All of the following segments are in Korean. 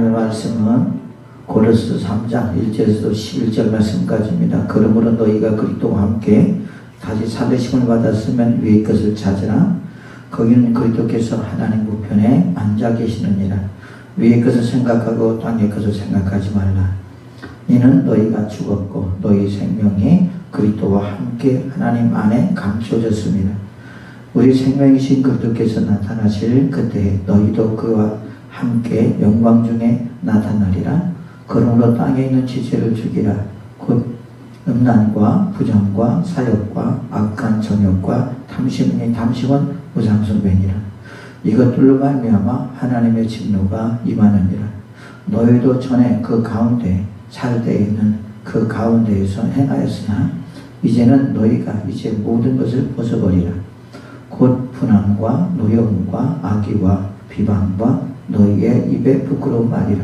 하나님의 말씀은 고린도서 3장 1절에서 11절 말씀까지입니다. 그러므로 너희가 그리스도와 함께 다시 살리심을 받았으면 위의 것을 찾으라. 거기는 그리스도께서 하나님 우편에 앉아 계시느니라. 위의 것을 생각하고 땅의 것을 생각하지 말라. 이는 너희가 죽었고 너희 생명이 그리스도와 함께 하나님 안에 감춰졌습니다. 우리 생명이신 그리스도께서 나타나실 그때 너희도 그와 함께 영광 중에 나타나리라. 그러므로 땅에 있는 지체를 죽이라. 곧 음란과 부정과 사욕과 악한 정욕과 탐심은 우상숭배니라. 이것들로 말미암아 하나님의 진노가 임하느니라. 너희도 전에 그 가운데 살 때에 있는 그 가운데에서 행하였으나 이제는 너희가 이제 모든 것을 벗어버리라. 곧 분함과 노여움과 악의와 비방과 너희의 입에 부끄러운 말이라.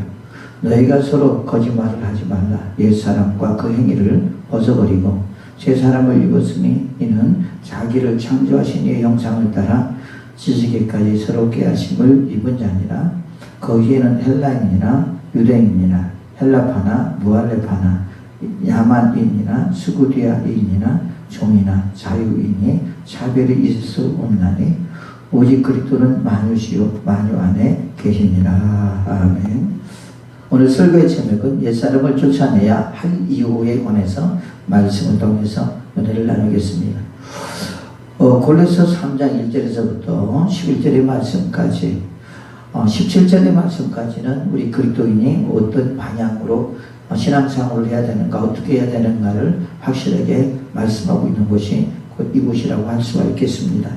너희가 서로 거짓말을 하지 말라. 옛사람과 그 행위를 벗어버리고 새 사람을 입었으니 이는 자기를 창조하신 이의 형상을 따라 지식에까지 새롭게 하심을 입은 자니라. 거기에는 헬라인이나 유대인이나 헬라파나 무할레파나 야만인이나 스구디아인이나 종이나 자유인이 차별이 있을 수 없나니 오직 그리스도는 만유시요 만유 안에 계시니라. 아멘. 오늘 설교의 제목은 옛사람을 쫓아내야 할 이유에 관해서 말씀을 통해서 은혜를 나누겠습니다. 골로새 3장 1절에서부터 11절의 말씀까지 17절의 말씀까지는 우리 그리스도인이 어떤 방향으로 신앙생활을 해야 되는가, 어떻게 해야 되는가를 확실하게 말씀하고 있는 곳이 곧 이곳이라고 할 수가 있겠습니다.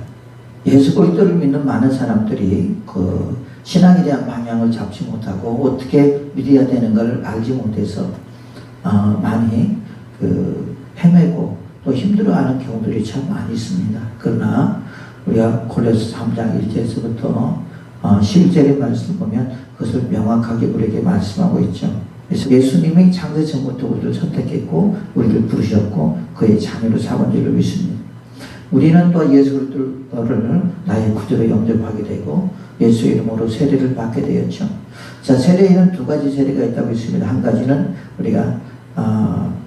예수 그리스도를 믿는 많은 사람들이 그 신앙에 대한 방향을 잡지 못하고 어떻게 믿어야 되는가를 알지 못해서 많이 헤매고 또 힘들어하는 경우들이 참 많이 있습니다. 그러나 우리가 골로새 3장 1절에서부터 11절의 말씀을 보면 그것을 명확하게 우리에게 말씀하고 있죠. 그래서 예수님이 창세 전부터 우리를 선택했고 우리를 부르셨고 그의 자녀로 삼은 줄을 믿습니다. 우리는 또 예수 그리스도를 나의 구주로 영접하게 되고 예수 이름으로 세례를 받게 되었죠. 자, 세례에는 두 가지 세례가 있다고 했습니다. 한 가지는 우리가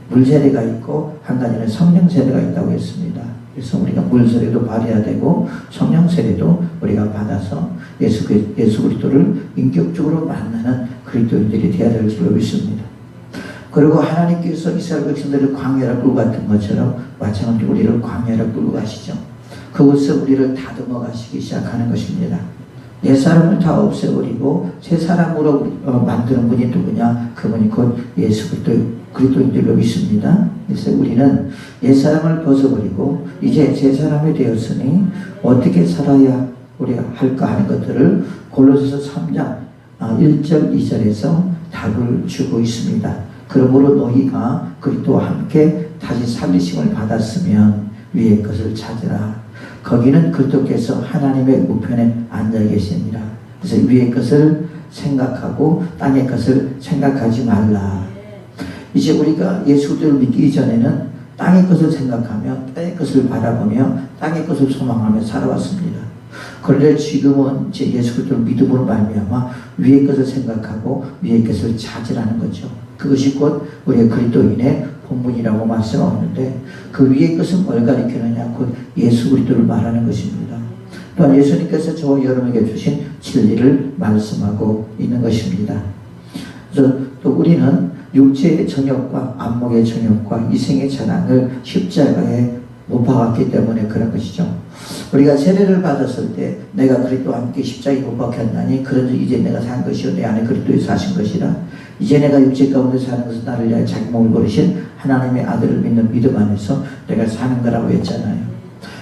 물 세례가 있고 한 가지는 성령 세례가 있다고 했습니다. 그래서 우리가 물 세례도 받아야 되고 성령 세례도 우리가 받아서 예수 그리스도를 인격적으로 만나는 그리스도인들이 되어야 될 줄로 믿습니다. 그리고 하나님께서 이스라엘 백성들을 광야로 끌고 갔던 것처럼 마찬가지로 우리를 광야로 끌고 가시죠. 그곳에서 우리를 다듬어 가시기 시작하는 것입니다. 옛사람을 다 없애버리고 새 사람으로 만드는 분이 누구냐? 그분이 곧 예수 그리스도인 줄로 믿습니다. 그래서 우리는 옛사람을 벗어버리고 이제 새 사람이 되었으니 어떻게 살아야 우리가 할까 하는 것들을 골로새서 3장 1절 2절에서 답을 주고 있습니다. 그러므로 너희가 그리스도와 함께 다시 살리심을 받았으면 위의 것을 찾으라. 거기는 그리스도께서 하나님의 우편에 앉아 계시니라. 그래서 위의 것을 생각하고 땅의 것을 생각하지 말라. 이제 우리가 예수 그리스도를 믿기 전에는 땅의 것을 생각하며 땅의 것을 바라보며 땅의 것을 소망하며 살아왔습니다. 그런데 지금은 이제 예수 그리스도를 믿음으로 말미암아 위의 것을 생각하고 위의 것을 찾으라는 거죠. 그것이 곧 우리의 그리스도인의 본분이라고 말씀하고 있는데 그 위의 것은 뭘 가리키느냐? 곧 예수 그리스도를 말하는 것입니다. 또한 예수님께서 저와 여러분에게 주신 진리를 말씀하고 있는 것입니다. 그래서 또 우리는 육체의 정욕과 안목의 정욕과 이생의 자랑을 십자가에 못 박았기 때문에 그런 것이죠. 우리가 세례를 받았을 때 내가 그리스도와 함께 십자가에 못 박혔나니 그런즉 이제 내가 산 것이요 내 안에 그리스도의 사신 것이라. 이제 내가 육체 가운데 사는 것은 나를 위하여 자기 몸을 버리신 하나님의 아들을 믿는 믿음 안에서 내가 사는 거라고 했잖아요.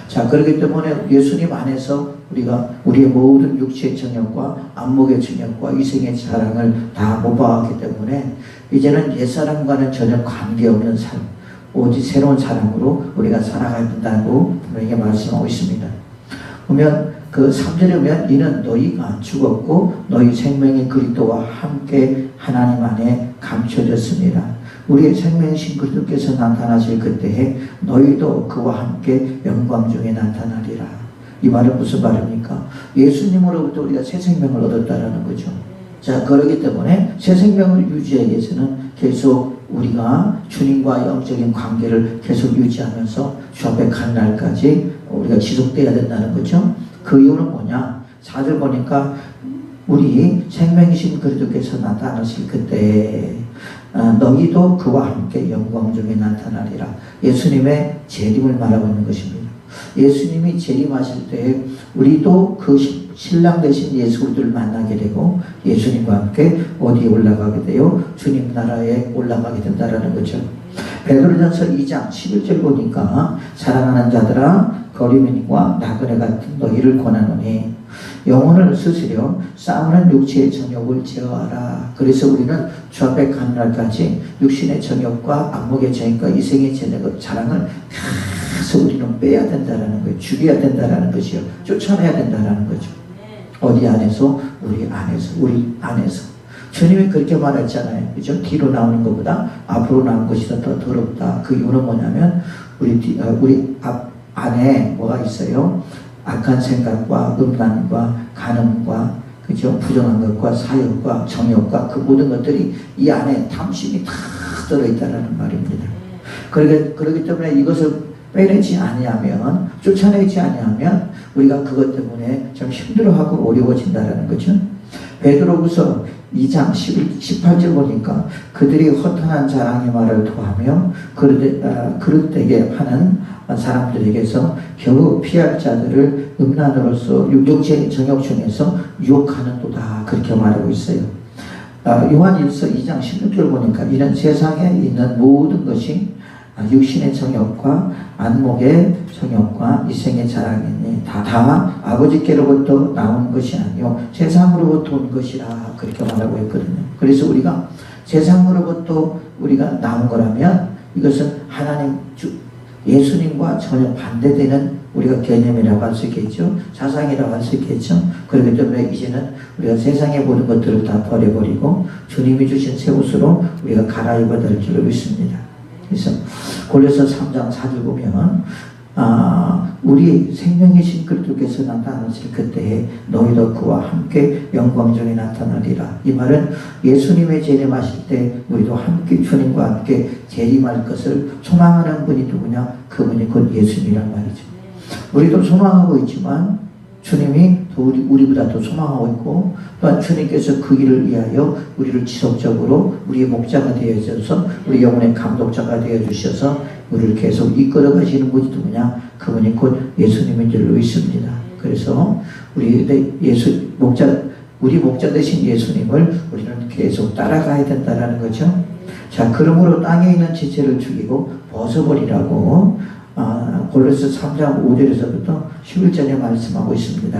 자, 그렇기 때문에 예수님 안에서 우리가 우리의 모든 육체의 정욕과 안목의 정욕과 이생의 자랑을 다 못 박았기 때문에 이제는 옛사람과는 전혀 관계없는 삶, 오직 새로운 사람으로 우리가 살아가야 된다고 분명히 말씀하고 있습니다. 보면 그 3절에 보면 이는 너희가 죽었고 너희 생명이 그리스도와 함께 하나님 안에 감춰졌습니다. 우리의 생명이신 그리스도께서 나타나실 그때에 너희도 그와 함께 영광 중에 나타나리라. 이 말은 무슨 말입니까? 예수님으로부터 우리가 새 생명을 얻었다라는 거죠. 자, 그렇기 때문에 새 생명을 유지하기 위해서는 계속 우리가 주님과 영적인 관계를 계속 유지하면서 주 앞에 간 날까지 우리가 지속돼야 된다는 거죠. 그 이유는 뭐냐? 4절 보니까 우리 생명이신 그리스도께서 나타나실 그때 너희도 그와 함께 영광 중에 나타나리라. 예수님의 재림을 말하고 있는 것입니다. 예수님이 재림하실 때 우리도 그 신랑 되신 예수 그리스도를 만나게 되고 예수님과 함께 어디에 올라가게 돼요? 주님 나라에 올라가게 된다라는 거죠. 베드로전서 2장 11절 보니까 사랑하는 자들아 거리민과 나그네 같은 너희를 권하노니 영혼을 쓰시려 싸우는 육체의 정욕을 제어하라. 그래서 우리는 주 앞에 가는 날까지 육신의 정욕과 안목의 정욕과 이생의 자랑을 계속 우리는 빼야 된다라는 거예요. 죽여야 된다라는 것이요. 쫓아내야 된다라는 거죠. 어디 안에서? 우리 안에서. 주님이 그렇게 말했잖아요. 그죠? 뒤로 나오는 것보다 앞으로 나오는 것이 더 더럽다. 그 이유는 뭐냐면 우리 안에 뭐가 있어요? 악한 생각과 음란과 간음과 그죠? 부정한 것과 사욕과 정욕과 그 모든 것들이 이 안에 탐심이 다 들어있다는 말입니다. 그렇기 때문에 이것을 빼내지 아니하면, 쫓아내지 아니하면 우리가 그것 때문에 좀 힘들어하고 어려워진다는 거죠. 베드로후서 2장 18절 보니까 그들이 허탄한 자랑의 말을 토하며 그릇되게 하는 사람들에게서 겨우 피할 자들을 음란으로서 육체의 정욕 중에서 유혹하는도다. 그렇게 말하고 있어요. 요한일서 2장 16절 보니까 이런 세상에 있는 모든 것이 육신의 정욕과 안목의 정욕과 이생의 자랑이니 다 아버지께로부터 나온 것이 아니요 세상으로부터 온 것이라. 그렇게 말하고 있거든요. 그래서 우리가 세상으로부터 우리가 나온 거라면 이것은 하나님 예수님과 전혀 반대되는 우리가 개념이라고 할 수 있겠죠. 사상이라고 할 수 있겠죠. 그렇기 때문에 이제는 우리가 세상의 모든 것들을 다 버려버리고 주님이 주신 새 옷으로 우리가 갈아입어야 될 줄을 믿습니다. 그래서 골로새 3장 4절 보면 우리 생명이신 그리스도께서 나타나실 그때에 너희도 그와 함께 영광 중에 나타나리라. 이 말은 예수님의 재림하실 때 우리도 함께 주님과 함께 재림할 것을 소망하는 분이 누구냐? 그분이 곧 예수님이란 말이죠. 우리도 소망하고 있지만 주님이 우리보다 더 소망하고 있고 또한 주님께서 그 일을 위하여 우리를 지속적으로 우리의 목자가 되어주셔서 우리 영혼의 감독자가 되어주셔서 우리를 계속 이끌어 가시는 분이 누구냐? 그분이 곧 예수님인 줄 믿습니다. 그래서 우리 목자 되신 예수님을 우리는 계속 따라가야 된다는 거죠. 자, 그러므로 땅에 있는 지체를 죽이고 벗어버리라고 골로새 3장 5절에서부터 11절에 말씀하고 있습니다.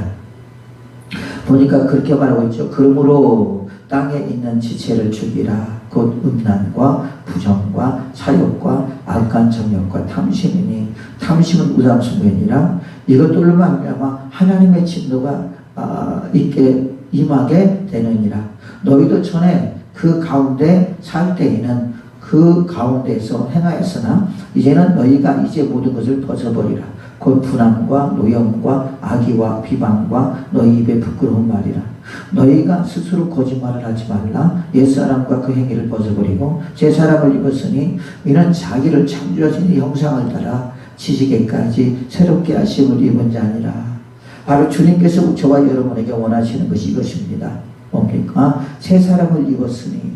보니까 그렇게 말하고 있죠. 그러므로 땅에 있는 지체를 죽이라. 곧 음란과 부정과 사욕과 악한 정욕과 탐심이니 탐심은 우상숭배니라. 이것들로 말미암아 하나님의 진노가 임하게 되느니라. 너희도 전에 그 가운데 살 때에는 그 가운데에서 행하였으나 이제는 너희가 이제 모든 것을 벗어버리라. 곧 분함과 노염과 악의와 비방과 너희 입에 부끄러운 말이라. 너희가 스스로 거짓말을 하지 말라. 옛사람과 그 행위를 벗어버리고 새사람을 입었으니 이는 자기를 창조하신 이 형상을 따라 지식에까지 새롭게 하심을 입은 자니라. 바로 주님께서 저와 여러분에게 원하시는 것이 이것입니다. 뭡니까? 새사람을 입었으니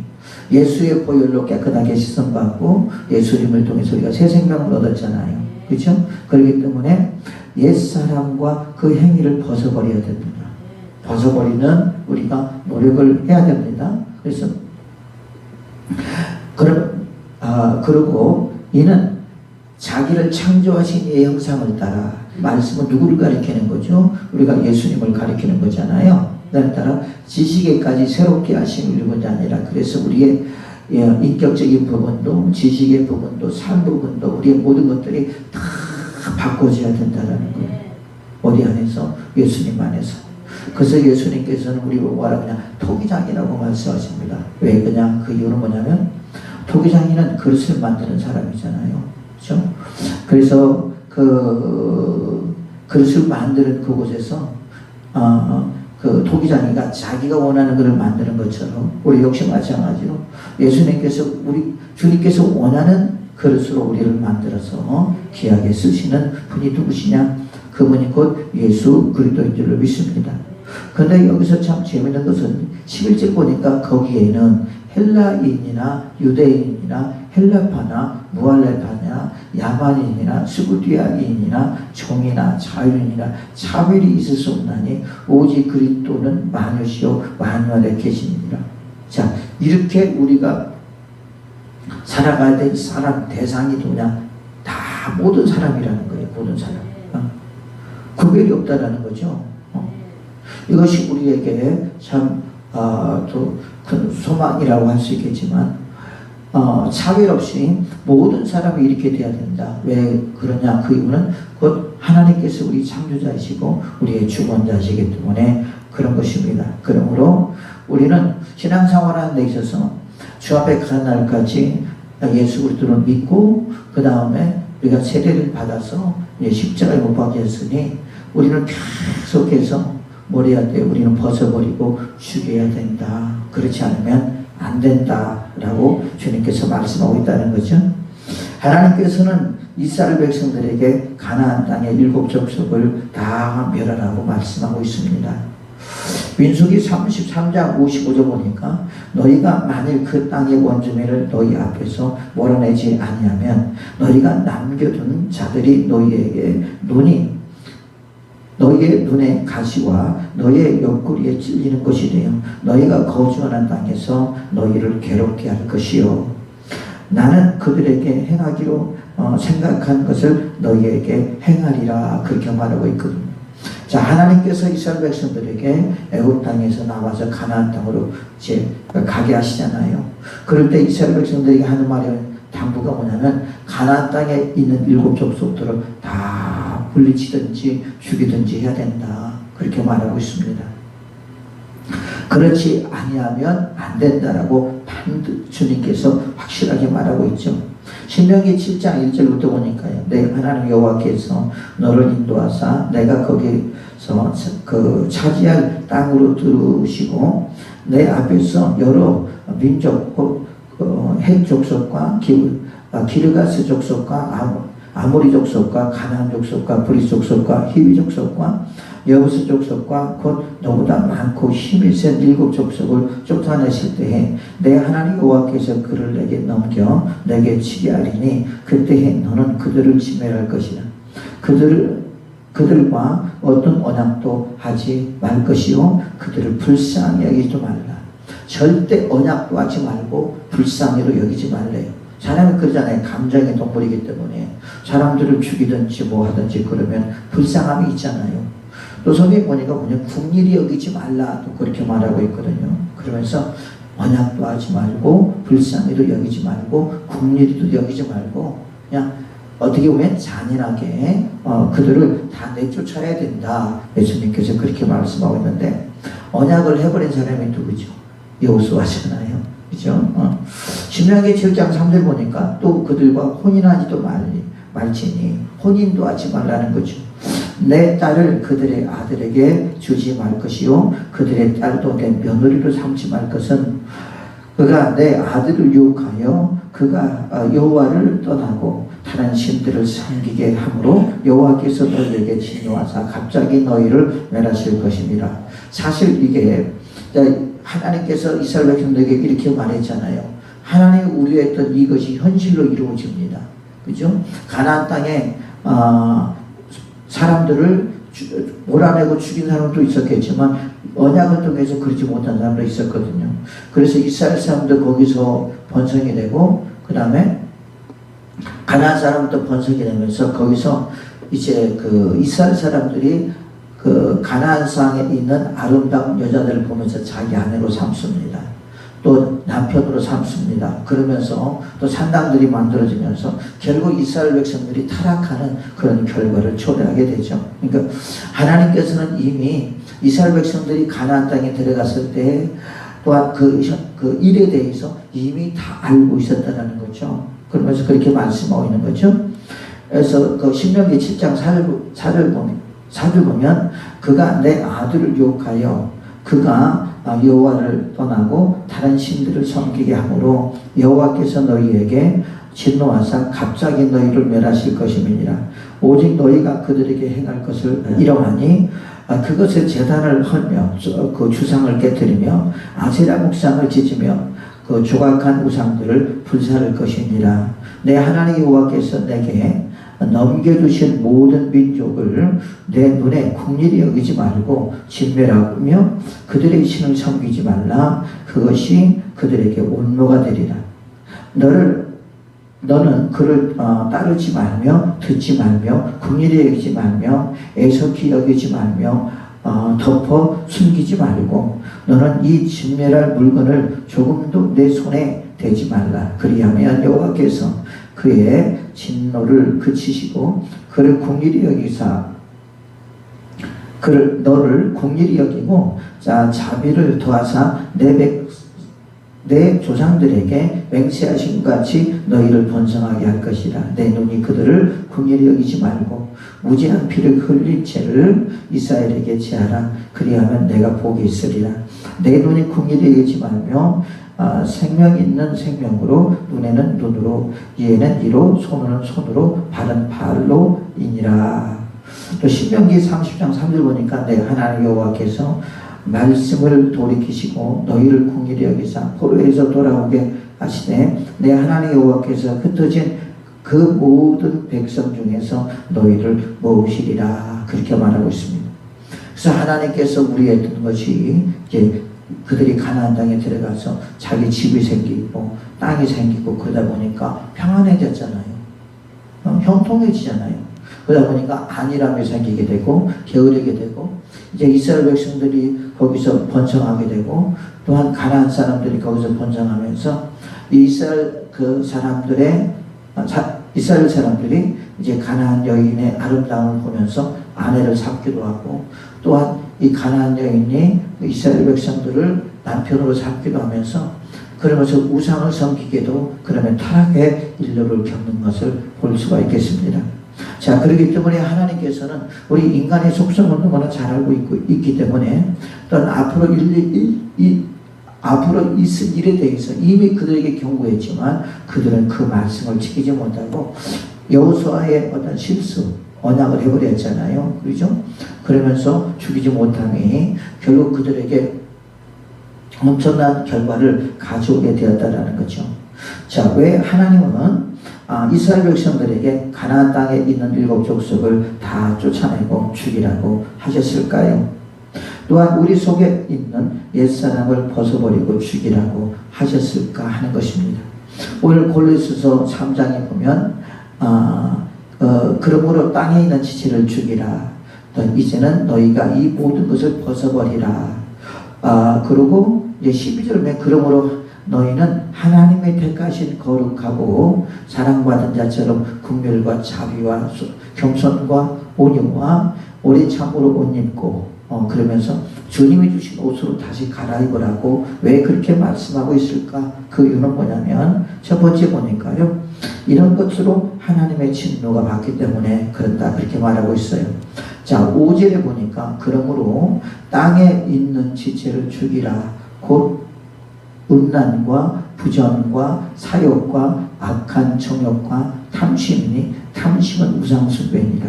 예수의 보혈로 깨끗하게 씻음받고 예수님을 통해서 우리가 새 생명을 얻었잖아요. 그렇죠? 그렇기 때문에 옛사람과 그 행위를 벗어버려야 됩니다. 벗어버리는 우리가 노력을 해야 됩니다. 그래서 그리고 이는 자기를 창조하신 이의 형상을 따라, 말씀은 누구를 가리키는 거죠? 우리가 예수님을 가리키는 거잖아요. 따라 지식에까지 새롭게 하심을 입은 자 아니라. 그래서 우리의 인격적인 부분도 지식의 부분도 삶 부분도 우리의 모든 것들이 다 바꿔져야 된다는 거예요. 어디 안에서? 예수님 안에서. 그래서 예수님께서는 우리 뭐라 그냥 토기장이라고 말씀하십니다. 왜 그냥 그 이유는 뭐냐면 토기장이는 그릇을 만드는 사람이잖아요. 그렇죠? 그래서 그 그릇을 만드는 그곳에서 그 토기장이가 자기가 원하는 것을 만드는 것처럼 우리 역시 마찬가지로 주님께서 원하는 그릇으로 우리를 만들어서 귀하게 쓰시는 분이 누구시냐? 그분이 곧 예수 그리스도인 줄로 믿습니다. 그런데 여기서 참 재밌는 것은 11절 보니까 거기에는 헬라인이나 유대인이나 헬라파나 무할레파냐 야만인이나 스구디아인이나 종이나 자유인이나 차별이 있을 수 없나니 오직 그리스도는 만유시요 만유 안에 계십니다. 자, 이렇게 우리가 살아가야 될 사람 대상이 누구냐? 다 모든 사람이라는 거예요. 모든 사람. 구별이 없다라는 거죠. 이것이 우리에게 참 또 큰 소망이라고 할 수 있겠지만 차별 없이 모든 사람이 이렇게 돼야 된다. 왜 그러냐? 그 이유는 곧 하나님께서 우리 창조자이시고 우리의 주권자이시기 때문에 그런 것입니다. 그러므로 우리는 신앙생활하는 데 있어서 주 앞에 가는 날까지 예수 그리스도를 믿고 그 다음에 우리가 세례를 받아서 십자가에 못 박게 했으니 우리는 계속해서 뭘 해야 돼요? 우리는 벗어버리고 죽여야 된다. 그렇지 않으면 안 된다라고 주님께서 말씀하고 있다는 거죠. 하나님께서는 이스라엘 백성들에게 가나안 땅의 7 족속을 다 멸하라고 말씀하고 있습니다. 민수기 33장 55절 보니까 너희가 만일 그 땅의 원주민을 너희 앞에서 몰아내지 아니하면 너희가 남겨둔 자들이 너희의 눈에 가시와 너희의 옆구리에 찔리는 것이 되어 너희가 거주하는 땅에서 너희를 괴롭게 할 것이요 나는 그들에게 행하기로 생각한 것을 너희에게 행하리라 그렇게 말하고 있거든요. 자, 하나님께서 이스라엘 백성들에게 애굽 땅에서 나와서 가나안 땅으로 이제 가게 하시잖아요. 그럴 때 이스라엘 백성들에게 하는 말이 당부가 뭐냐면 가나안 땅에 있는 7 족속들을 다 물리치든지 죽이든지 해야 된다. 그렇게 말하고 있습니다. 그렇지 아니하면 안 된다라고 반드시 주님께서 확실하게 말하고 있죠. 신명기 7장 1절부터 보니까요. 내 하나님 여호와께서 너를 인도하사 내가 거기서 그 차지할 땅으로 들으시고 내 앞에서 여러 민족 헷 족속과 기르가스 족속과 아모리 족속과 가나안 족속과 브리스 족속과 히위 족속과 여부스 족속과 곧 너보다 많고 힘이 센 7 족속을 쫓아내실 때에 내 하나님 여호와께서 그를 내게 넘겨 내게 치게 하리니 그때에 너는 그들을 지멸할 것이라. 그들과 어떤 언약도 하지 말 것이요 그들을 불쌍히 여기지도 말라. 절대 언약도 하지 말고 불쌍히도 여기지 말래요. 사람이 그러잖아요. 감정의 동물이기 때문에 사람들을 죽이든지 뭐 하든지 그러면 불쌍함이 있잖아요. 또 성경에 보니까 그냥 국리를 여기지 말라 또 그렇게 말하고 있거든요. 그러면서 언약도 하지 말고 불쌍히도 여기지 말고 국리도 여기지 말고 그냥 어떻게 보면 잔인하게 그들을 다 내쫓아야 된다. 예수님께서 그렇게 말씀하고 있는데 언약을 해버린 사람이 누구죠? 여호수아잖아요. 그죠? 신명기 7장 3절 보니까 또 그들과 혼인하지도 말지니 혼인도 하지 말라는 거죠. 내 딸을 그들의 아들에게 주지 말 것이요 그들의 딸도 내 며느리로 삼지 말 것은 그가 내 아들을 유혹하여 그가 여호와를 떠나고 다른 신들을 섬기게 하므로 여호와께서 너희에게 진노하사 갑자기 너희를 멸하실 것입니다. 사실 이게 하나님께서 이스라엘 백성들에게 이렇게 말했잖아요. 하나님이 우려했던 이것이 현실로 이루어집니다. 그죠? 가나안 땅에 사람들을 몰아내고 죽인 사람도 있었겠지만 언약을 통해서 그러지 못한 사람도 있었거든요. 그래서 이스라엘 사람도 거기서 번성이 되고 그 다음에 가나안 사람도 번성이 되면서 거기서 이제 그 이스라엘 사람들이 그 가나안 땅에 있는 아름다운 여자들을 보면서 자기 아내로 삼습니다. 또 남편으로 삼습니다. 그러면서 또 산당들이 만들어지면서 결국 이스라엘 백성들이 타락하는 그런 결과를 초래하게 되죠. 그러니까 하나님께서는 이미 이스라엘 백성들이 가나안 땅에 들어갔을 때 또한 그 일에 대해서 이미 다 알고 있었다는 거죠. 그러면서 그렇게 말씀하고 있는 거죠. 그래서 그 신명기 7장 4절 4절 보면 그가 내 아들을 유혹하여 그가 여호와를 떠나고 다른 신들을 섬기게 하므로 여호와께서 너희에게 진노하사 갑자기 너희를 멸하실 것임이니라. 오직 너희가 그들에게 행할 것을 이러하니 그것의 제단을 헐며 그 주상을 깨뜨리며 아세라 목상을 지지며 그 조각한 우상들을 불사를 것이니라. 내 하나님 여호와께서 내게 넘겨주신 모든 민족을 내 눈에 국리히 여기지 말고 진멸하며 그들의 신을 섬기지 말라. 그것이 그들에게 온모가 되리라. 너는 그를 따르지 말며 듣지 말며 국리히 여기지 말며 애석히 여기지 말며 덮어 숨기지 말고 너는 이 진멸할 물건을 조금도 내 손에 대지 말라. 그리하면 여호와께서 그의 진노를 그치시고 그를 긍휼히 여기사 너를 긍휼히 여기고 자비를 더하사 내 조상들에게 맹세하신 같이 너희를 번성하게 할 것이라. 내 눈이 그들을 긍휼히 여기지 말고 무지한 피를 흘린 죄를 이스라엘에게 제하라. 그리하면 내가 복이 있으리라. 내 눈이 긍휼히 여기지 말며 생명 있는 생명으로 눈에는 눈으로 이에는 이로 손은 손으로 발은 발로이니라. 또 신명기 30장 3절 보니까 내 하나님 여호와께서 말씀을 돌이키시고 너희를 긍휼히 여기사 포로에서 돌아오게 하시되 내 하나님 여호와께서 흩어진 그 모든 백성 중에서 너희를 모으시리라. 그렇게 말하고 있습니다. 그래서 하나님께서 우리의 했던 것이 이제 그들이 가나안 땅에 들어가서 자기 집이 생기고 땅이 생기고 그러다 보니까 평안해졌잖아요. 형통해지잖아요. 그러다 보니까 안일함이 생기게 되고 게으르게 되고 이제 이스라엘 백성들이 거기서 번성하게 되고 또한 가나안 사람들이 거기서 번성하면서 이스라엘 사람들이 이제 가나안 여인의 아름다움을 보면서 아내를 삼기도 하고 또한 이 가나안 여인이 이스라엘 백성들을 남편으로 삼기도 하면서 그러면서 우상을 섬기게도 그러면 타락의 일로를 겪는 것을 볼 수가 있겠습니다. 자, 그렇기 때문에 하나님께서는 우리 인간의 속성을 너무나 잘 알고 있기 때문에 또한 앞으로 있을 일에 대해서 이미 그들에게 경고했지만 그들은 그 말씀을 지키지 못하고 여호수아의 어떤 실수, 언약을 해버렸잖아요. 그렇죠? 그러면서 죽이지 못함이 결국 그들에게 엄청난 결과를 가져오게 되었다라는 거죠. 자, 왜 하나님은 이스라엘 백성들에게 가나안 땅에 있는 7 족속을 다 쫓아내고 죽이라고 하셨을까요? 또한 우리 속에 있는 옛사람을 벗어버리고 죽이라고 하셨을까 하는 것입니다. 오늘 골로새서 3장에 보면 그러므로 땅에 있는 지체를 죽이라. 이제는 너희가 이 모든 것을 벗어버리라. 그리고 이제 12절에 그러므로 너희는 하나님의 택하신 거룩하고 사랑받은 자처럼 긍휼과 자비와 겸손과 온유와 오래 참으로 옷 입고 그러면서 주님이 주신 옷으로 다시 갈아입으라고 왜 그렇게 말씀하고 있을까? 그 이유는 뭐냐면 첫 번째 보니까요, 이런 것으로 하나님의 진노가 받기 때문에 그런다 그렇게 말하고 있어요. 자, 5절에 보니까 그러므로 땅에 있는 지체를 죽이라. 곧 음란과 부전과 사욕과 악한 정욕과 탐심이니 탐심은 우상숭배니라.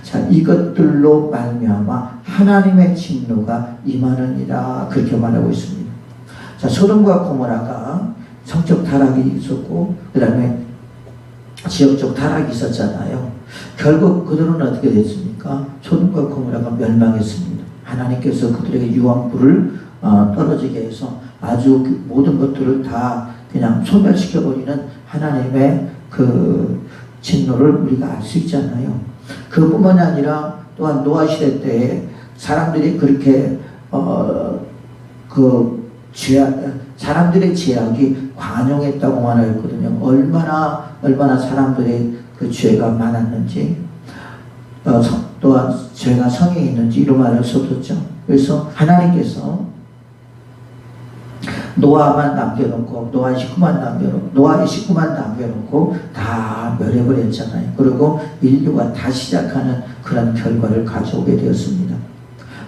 자, 이것들로 말미암아 하나님의 진노가 임하느니라 그렇게 말하고 있습니다. 자, 소돔과 고모라가 성적 타락이 있었고 그 다음에 지역적 타락이 있었잖아요. 결국 그들은 어떻게 됐습니까? 소돔과 고모라가 멸망했습니다. 하나님께서 그들에게 유황불을 떨어지게 해서 아주 모든 것들을 다 그냥 소멸시켜버리는 하나님의 그 진노를 우리가 알 수 있잖아요. 그뿐만이 아니라 또한 노아 시대 때에 사람들이 그렇게 사람들의 죄악이 관용했다고 말했거든요. 얼마나 사람들의 그 죄가 많았는지 또한 죄가 성에 있는지 이런 말을 썼었죠. 그래서 하나님께서 노아만 남겨놓고 노아의 식구만 남겨놓고 다 멸해버렸잖아요. 그리고 인류가 다시 시작하는 그런 결과를 가져오게 되었습니다.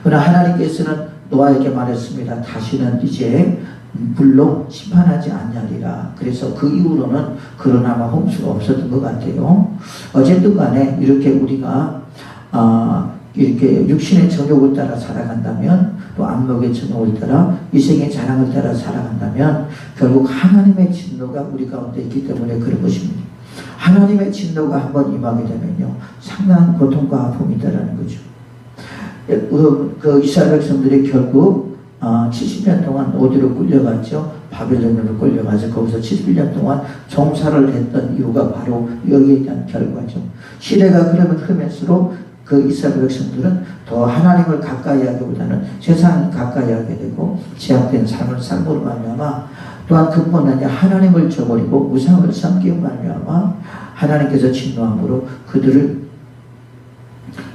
그러나 하나님께서는 노아에게 말했습니다. 다시는 이제 물로 심판하지 않냐리라. 그래서 그 이후로는 그러나마 홍수가 없었던 것 같아요. 어쨌든 간에 이렇게 우리가 이렇게 육신의 정욕을 따라 살아간다면, 또 안목의 정욕을 따라 이생의 자랑을 따라 살아간다면 결국 하나님의 진노가 우리 가운데 있기 때문에 그런 것입니다. 하나님의 진노가 한번 임하게 되면요, 상당한 고통과 아픔이 있다는 거죠. 그 이스라엘 백성들이 결국 70년 동안 어디로 끌려갔죠? 바벨론으로 끌려가서 거기서 71년 동안 종살을 했던 이유가 바로 여기에 대한 결과죠. 시대가 흐르면서록 그 이스라엘 백성들은 더 하나님을 가까이 하기보다는 세상을 가까이 하게 되고 제약된 삶을 삶으로 말미암아, 또한 그뿐 아니라 하나님을 저버리고 우상을 섬기고 말미암아 하나님께서 진노함으로 그들을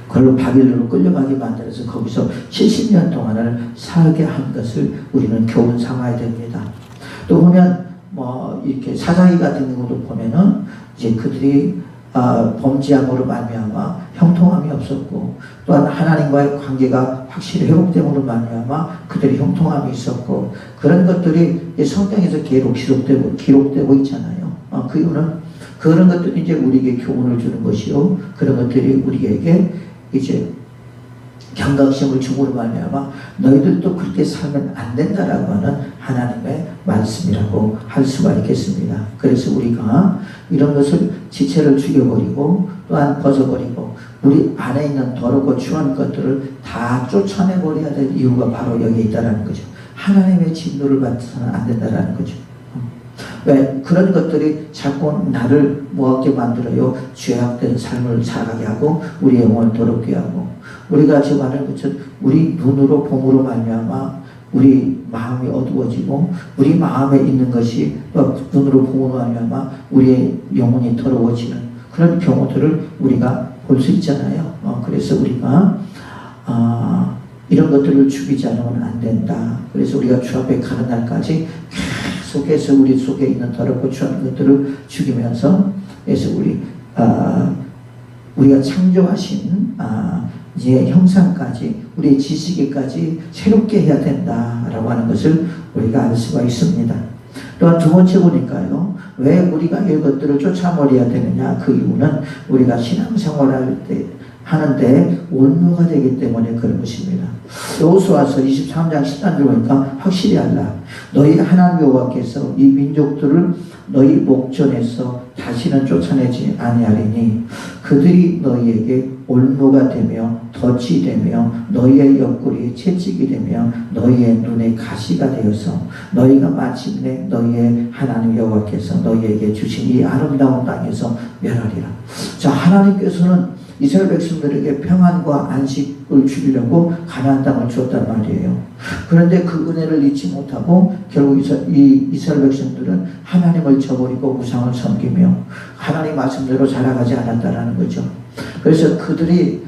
그걸로 바빌론으로 끌려가게 만들어서 거기서 70년 동안을 살게 한 것을 우리는 교훈 삼아야 됩니다. 또 보면 이렇게 사사기 같은 경우도 보면은 이제 그들이 범죄함으로 말미암아 형통함이 없었고, 또한 하나님과의 관계가 확실히 회복됨으로 말미암아 그들이 형통함이 있었고, 그런 것들이 성경에서 기록되고 있잖아요. 그 이유는 그런 것들이 이제 우리에게 교훈을 주는 것이요, 그런 것들이 우리에게 이제 경각심을 주므로 말미암아 너희들도 그렇게 살면 안 된다라고 하는 하나님의 말씀이라고 할 수가 있겠습니다. 그래서 우리가 이런 것을 지체를 죽여버리고 또한 벗어버리고 우리 안에 있는 더럽고 추한 것들을 다 쫓아내버려야 될 이유가 바로 여기에 있다는 거죠. 하나님의 진노를 받아서는 안 된다는 거죠. 왜? 그런 것들이 자꾸 나를 뭐하게 만들어요? 죄악된 삶을 살아가게 하고 우리의 영혼을 더럽게 하고, 우리가 지금 하는 것은 우리 눈으로 봄으로 말미암아 우리 마음이 어두워지고, 우리 마음에 있는 것이 눈으로 봄으로 말미암아 우리의 영혼이 더러워지는 그런 경우들을 우리가 볼 수 있잖아요. 그래서 우리가 이런 것들을 죽이지 않으면 안 된다. 그래서 우리가 주 앞에 가는 날까지 속에서 우리 속에 있는 더럽고 추한 것들을 죽이면서, 그래서 우리가 창조하신 이제 형상까지, 우리의 지식에까지 새롭게 해야 된다라고 하는 것을 우리가 알 수가 있습니다. 또한 두 번째 보니까요, 왜 우리가 이것들을 쫓아버려야 되느냐? 그 이유는 우리가 신앙생활을 하는데 올무가 되기 때문에 그런 것입니다. 여호수아서 23장 13절 보니까 확실히 알라. 너희 하나님 여호와께서 이 민족들을 너희 목전에서 다시는 쫓아내지 아니하리니 그들이 너희에게 올무가 되며 덫이 되며 너희의 옆구리에 채찍이 되며 너희의 눈에 가시가 되어서 너희가 마침내 너희의 하나님 여호와께서 너희에게 주신 이 아름다운 땅에서 멸하리라. 자, 하나님께서는 이스라엘 백성들에게 평안과 안식을 주려고 가나안 땅을 주었단 말이에요. 그런데 그 은혜를 잊지 못하고 결국 이 이스라엘 백성들은 하나님을 저버리고 우상을 섬기며 하나님 말씀대로 살아가지 않았다라는 거죠. 그래서 그들이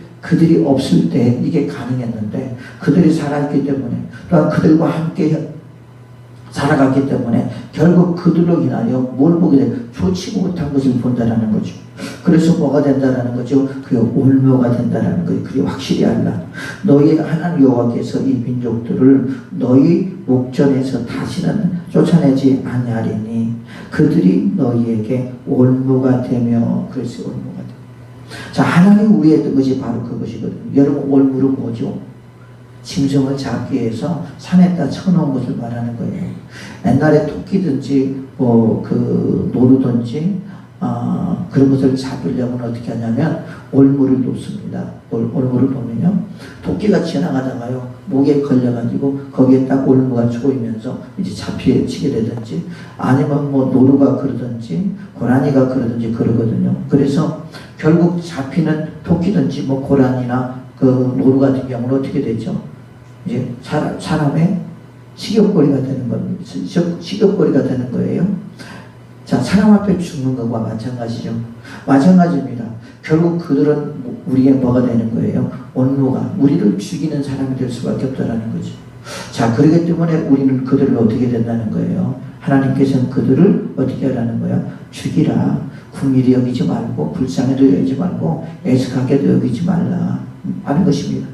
없을 때 이게 가능했는데, 그들이 살아있기 때문에, 또한 그들과 함께 살아갔기 때문에 결국 그들로 인하여 뭘 보게 돼? 좋지 못한 것을 본다라는 거죠. 그래서 뭐가 된다라는 거죠? 그게 올무가 된다라는 거예요. 그게 확실히 알라. 너희 하나님 여호와께서 이 민족들을 너희 목전에서 다시는 쫓아내지 아니하리니 그들이 너희에게 올무가 되며, 그래서 올무가 돼. 자, 하나님 위에 있던 것이 바로 그것이거든요. 여러분, 올무는 뭐죠? 짐승을 잡기 위해서 산에다 쳐놓은 것을 말하는 거예요. 옛날에 토끼든지 노루든지 그런 것을 잡으려면 어떻게 하냐면 올무를 놓습니다. 올무를 놓으면요, 토끼가 지나가다가요 목에 걸려가지고 거기에 딱 올무가 조이면서 이제 잡히게 되든지, 아니면 노루가 그러든지 고라니가 그러든지 그러거든요. 그래서 결국 잡히는 토끼든지 고라니나 그 노루 같은 경우는 어떻게 되죠? 이제 사람의 식욕거리가 되는 겁니다. 식욕거리가 되는 거예요. 자, 사람 앞에 죽는 것과 마찬가지죠. 마찬가지입니다. 결국 그들은 우리의 뭐가 되는 거예요? 올무가, 우리를 죽이는 사람이 될 수밖에 없다라는 거죠. 자, 그렇기 때문에 우리는 그들을 어떻게 된다는 거예요? 하나님께서는 그들을 어떻게 하라는 거야? 죽이라. 궁일이 여기지 말고 불쌍히도 여기지 말고 애석하게도 여기지 말라 하는 것입니다.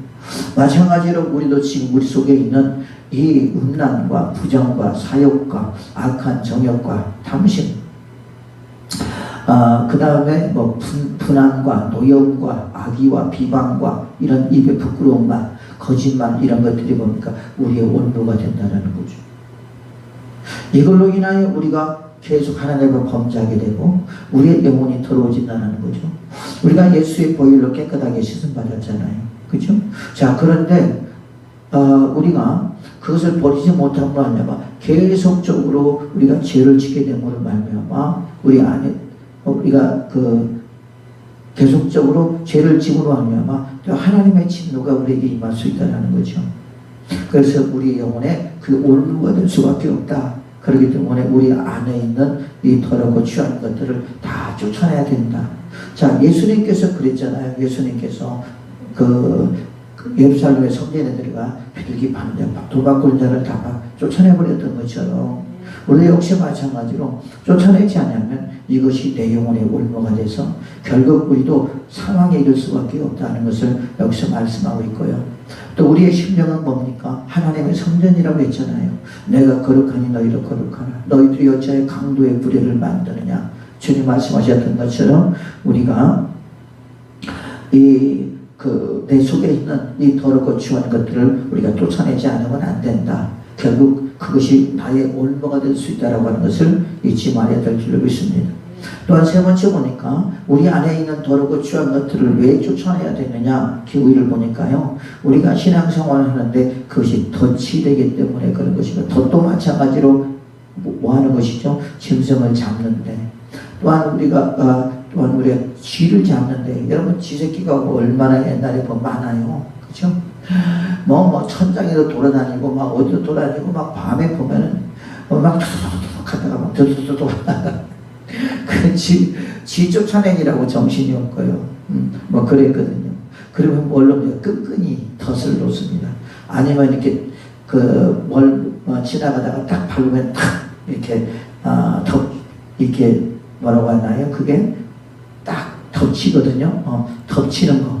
마찬가지로 우리도 지금 우리 속에 있는 이 음란과 부정과 사욕과 악한 정욕과 탐심, 그 다음에 뭐 분함과 노여움과 악의와 비방과 이런 입의 부끄러운 말, 거짓말, 이런 것들이 뭡니까? 우리의 온도가 된다는 거죠. 이걸로 인하여 우리가 계속 하나님을 범죄하게 되고 우리의 영혼이 더러워진다는 거죠. 우리가 예수의 보혈로 깨끗하게 씻음 받았잖아요. 그죠? 자, 그런데 우리가 그것을 버리지 못함으로 하면 계속적으로 우리가 죄를 짓게 됨으로 말미암아 우리 안에 우리가 계속적으로 죄를 지므로 하면 하나님의 진노가 우리에게 임할 수 있다는 거죠. 그래서 우리 영혼에 그 올무가 될 수밖에 없다. 그렇기 때문에 우리 안에 있는 이 더럽고 취한 것들을 다 쫓아내야 된다. 자, 예수님께서 그랬잖아요. 예수님께서 예루살렘의 성전에들이가 빌기 파는 자, 도박꾼 자를 다 쫓아내버렸던 것처럼 우리 역시 마찬가지로 쫓아내지 않으면 이것이 내 영혼의 올무가 돼서 결국 우리도 사망에 이를 수밖에 없다는 것을 여기서 말씀하고 있고요. 또 우리의 심령은 뭡니까? 하나님의 성전이라고 했잖아요. 내가 거룩하니 너희도 거룩하라. 너희들이 어찌하여 강도의 부례를 만드느냐. 주님 말씀하셨던 것처럼 우리가 내 속에 있는 이 더럽고 추한 것들을 우리가 쫓아내지 않으면 안 된다. 결국 그것이 나의 올무가 될 수 있다라고 하는 것을 잊지 말아야 될 줄로 믿습니다. 또한 세 번째 보니까 우리 안에 있는 더럽고 추한 것들을 왜 쫓아내야 되느냐 기후를 보니까요. 우리가 신앙생활을 하는데 그것이 덫이 되기 때문에 그런 것이고 덫도 마찬가지로 뭐 하는 것이죠? 짐승을 잡는데 또한 우리가 쥐를 잡는데 여러분 쥐새끼가 얼마나 옛날에 많아요. 그렇죠? 뭐 천장에도 돌아다니고 막 어디도 돌아다니고 막 밤에 보면은 막 툭툭툭 하다가 막 툭툭툭 그 쥐 쫓아내기라고 정신이 없고요. 뭐 그랬거든요. 그러면 뭘로 끈끈이 덫을 놓습니다. 아니면 이렇게 지나가다가 딱 밟으면 탁 이렇게 이렇게 뭐라고 하나요? 그게 딱 덮치거든요. 덮치는 거.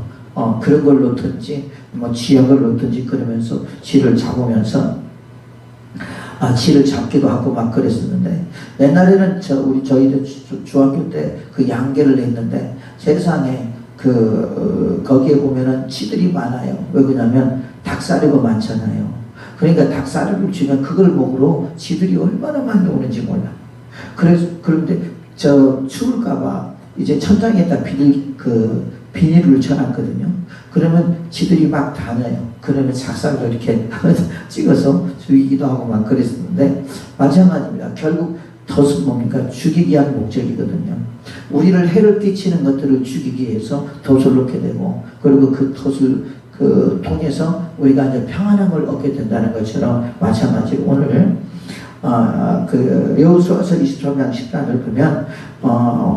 그런 걸 놓든지 뭐 쥐약을 놓든지 그러면서 쥐를 잡으면서 쥐를 잡기도 하고 막 그랬었는데 옛날에는 저희들 중학교 때 그 양계를 냈는데 세상에 거기에 보면은 쥐들이 많아요. 왜 그러냐면 닭사료가 많잖아요. 그러니까 닭사료를 주면 그걸 먹으러 쥐들이 얼마나 많이 오는지 몰라. 그런데 추울까봐 이제 천장에다 비닐을 쳐놨거든요. 그러면 쥐들이 막 다녀요. 그러면 삭살로 이렇게 찍어서 죽이기도 하고 막 그랬었는데 마찬가지입니다. 결국 덫은 뭡니까? 죽이기 위한 목적이거든요. 우리를 해를 끼치는 것들을 죽이기 위해서 덫을 놓게 되고 그리고 그 덫을 통해서 우리가 이제 평안함을 얻게 된다는 것처럼 마찬가지로 오늘 여호수아서 23장 10장을 보면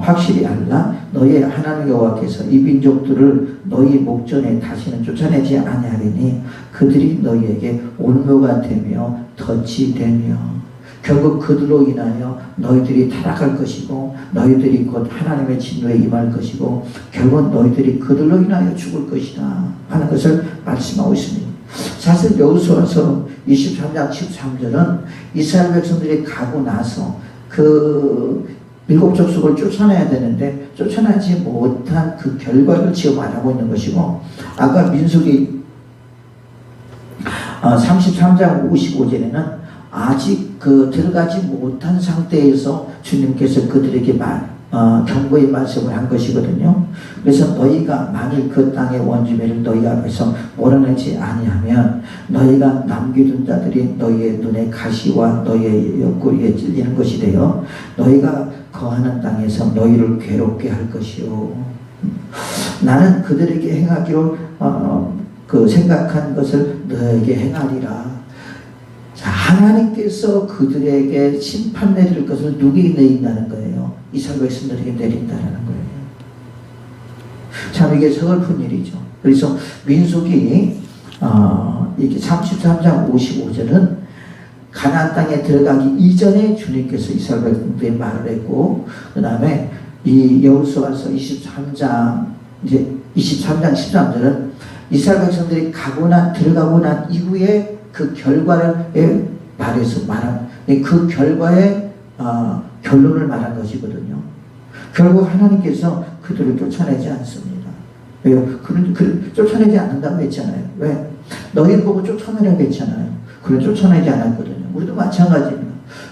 확실히 알라 너희 하나님 여호와께서 이 민족들을 너희 목전에 다시는 쫓아내지 아니하리니 그들이 너희에게 올무가 되며 덫이 되며 결국 그들로 인하여 너희들이 타락할 것이고 너희들이 곧 하나님의 진노에 임할 것이고 결국 너희들이 그들로 인하여 죽을 것이다 하는 것을 말씀하고 있습니다. 사실 여호수아서 23장 13절은 이스라엘 백성들이 가고 나서 일곱 족속을 쫓아내야 되는데 쫓아내지 못한 그 결과를 지금 말하고 있는 것이고 아까 민수기 33장 55절에는 아직 들어가지 못한 상태에서 주님께서 그들에게 경고의 말씀을 한 것이거든요. 그래서 너희가 만일 그 땅의 원주민을 너희 앞에서 몰아내지 아니하면 너희가 남겨둔 자들이 너희의 눈에 가시와 너희의 옆구리에 찔리는 것이 되어 너희가 거하는 땅에서 너희를 괴롭게 할 것이요 나는 그들에게 행하기로 생각한 것을 너에게 행하리라. 자, 하나님께서 그들에게 심판 내릴 것을 누구에게 내린다는 거예요? 이스라엘 백성들에게 내린다는 거예요. 참 이게 서글픈 일이죠. 그래서 민수기 이렇게 33장 55절은 가나안 땅에 들어가기 이전에 주님께서 이스라엘 백성들에게 말을 했고, 그 다음에 이 여호수아서 23장 이제 23장 13절은 이스라엘 백성들이 들어가고 난 이후에 그 결과에 말해서 말한 그 결과의 결론을 말한 것이거든요. 결국 하나님께서 그들을 쫓아내지 않습니다. 왜요? 쫓아내지 않는다고 했잖아요. 왜? 너희를 보고 쫓아내라고 했잖아요. 그걸 쫓아내지 않았거든요. 우리도 마찬가지입니다.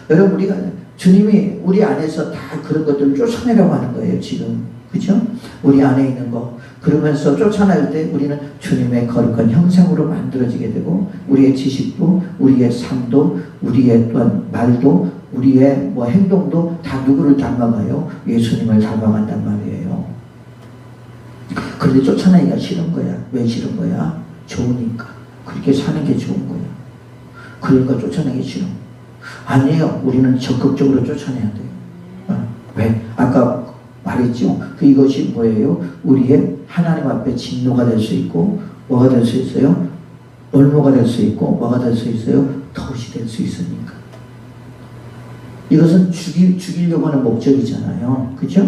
여러분, 우리가 주님이 우리 안에서 다 그런 것들을 쫓아내라고 하는 거예요, 지금. 그죠? 우리 안에 있는 거. 그러면서 쫓아낼 때 우리는 주님의 거룩한 형상으로 만들어지게 되고, 우리의 지식도, 우리의 삶도, 우리의 또한 말도, 우리의 행동도 다 누구를 닮아가요? 예수님을 닮아간단 말이에요. 그런데 쫓아내기가 싫은 거야. 왜 싫은 거야? 좋으니까. 그렇게 사는 게 좋은 거야. 그러니까 쫓아내기 싫어. 아니에요. 우리는 적극적으로 쫓아내야 돼요. 왜? 아까 말했죠. 이것이 뭐예요? 우리의 하나님 앞에 진노가 될 수 있고, 뭐가 될 수 있어요? 올무가 될 수 있고, 뭐가 될 수 있어요? 덫이 될 수 있으니까. 이것은 죽이려고 하는 목적이잖아요. 그죠?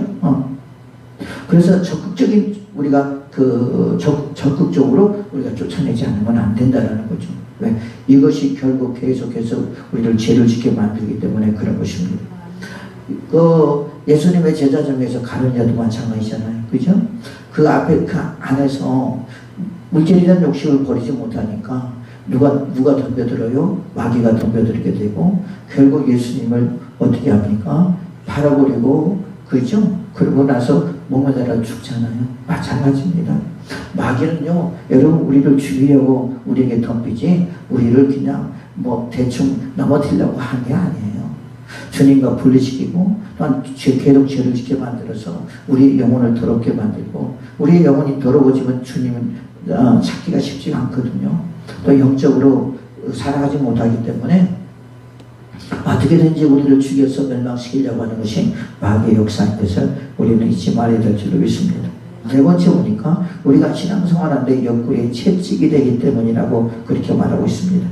그래서 우리가 적극적으로 우리가 쫓아내지 않으면 안 된다는 거죠. 왜? 이것이 결국 계속해서 우리를 죄를 짓게 만들기 때문에 그런 것입니다. 예수님의 제자 중에서 가룟유다도 마찬가지잖아요. 그죠? 그 안에서 물질에 대한 욕심을 버리지 못하니까 누가 덤벼들어요? 마귀가 덤벼들게 되고, 결국 예수님을 어떻게 합니까? 팔아버리고, 그죠? 그러고 나서 몸에 달아 죽잖아요. 마찬가지입니다. 마귀는요, 여러분, 우리를 죽이려고 우리에게 덤비지, 우리를 그냥 대충 넘어뜨리려고 한 게 아니에요. 주님과 분리시키고, 또한 계속 죄를 짓게 만들어서 우리 영혼을 더럽게 만들고, 우리의 영혼이 더러워지면 주님은 찾기가 쉽지가 않거든요. 또 영적으로 살아가지 못하기 때문에 어떻게든지 우리를 죽여서 멸망시키려고 하는 것이 마귀의 역사인 것을 우리는 잊지 말아야 될 줄로 믿습니다. 네 번째 보니까 우리가 신앙생활하는데 옆구리에 채찍이 되기 때문이라고 그렇게 말하고 있습니다.